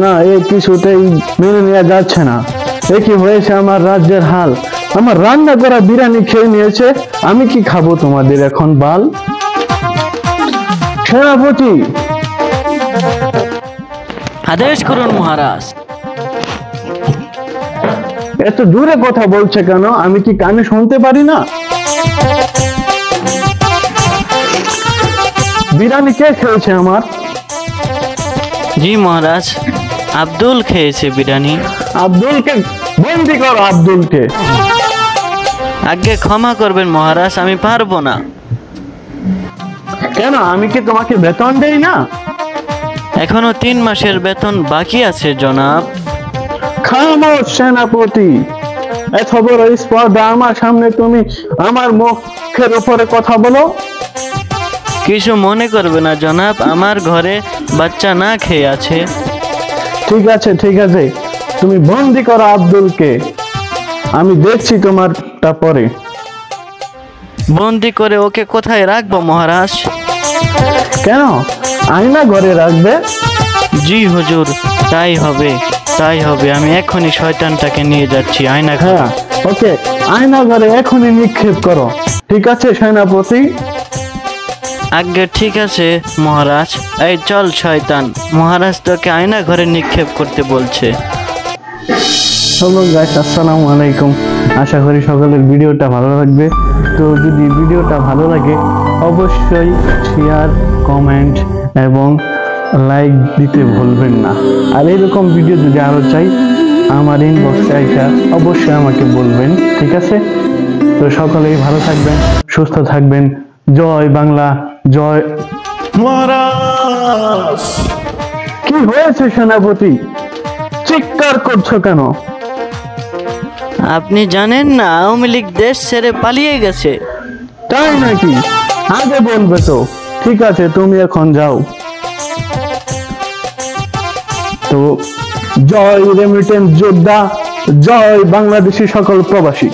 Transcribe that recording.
না, এই কিছুতেই মেনে নেওয়া যাচ্ছে না। এ কি হয়েছে আমার রাজ্যের হাল? আমার রান্না করা বিরিয়ানি খেয়ে নিয়েছে, আমি কি খাবো তোমাদের এখন বাল? সেনাপতি, আদেশ করুন মহারাজ। এত দূরে কথা বলছে কেন? আমি কি কানে শুনতে পারি না? বিরিয়ানি কে খেয়েছে আমার? জি মহারাজ, আব্দুল খেয়েছে বিরিয়ানি। আব্দুলকে বন্দি করো, আব্দুলকে। আগে ক্ষমা করবেন মহারাজ, আমি পারবো না। কেন, আমি কি তোমাকে বেতন দেই না? এখনো 3 মাসের বেতন বাকি আছে জনাব। খামোশ সেনাপতি, এত বড় স্পর্ধা আমার সামনে তুমি আমার মুখের উপরে কথা বলো? কিছু মনে করবে না জনাব, আমার ঘরে বাচ্চা না খেয়ে আছে। ঠিক আছে ঠিক আছে, তুমি বন্দি করো আব্দুলকে, আমি দেখছি তোমারটা পরে। বন্দি করে ওকে কোথায় রাখবো মহারাজ? কেন, আয়না ঘরে রাখবে? জি হুজুর, তাই হবে তাই হবে। আমি এখনই শয়তানটাকে নিয়ে যাচ্ছি আয়না ঘরে। হ্যাঁ, ওকে, আয়না ঘরে এখনই নিক্ষেপ করো। ঠিক আছে সেনাপতি? আগে ঠিক আছে মহারাজ। এই চল শয়তান, মহারাজ তোকে আয়না ঘরে নিক্ষেপ করতে বলছে। হ্যালো গাইস, আসসালামু আলাইকুম। আশা করি সকলের ভিডিওটা ভালো লাগবে। তো যদি ভিডিওটা ভালো লাগে অবশ্যই শেয়ার, কমেন্ট এবং লাইক দিতে ভুলবেন না। আর এরকম ভিডিও যদি আরো চাই আমার ইনবক্সে আইসা অবশ্যই আমাকে বলবেন, ঠিক আছে? তো সকলেই ভালো থাকবেন, সুস্থ থাকবেন। জয় বাংলা, জয় মহারাজ। কি হয়েছে সেনাপতি, চিৎকার করছো কেন? আপনি জানেন না আওয়ামী লীগ দেশ ছেড়ে পালিয়ে গেছে? তাই নাকি? আগে বলবে তো। ঠিক আছে, তুমি এখন যাও। তো জয় রেমিটেন্স যোদ্ধা, জয় বাংলাদেশি সকল প্রবাসী।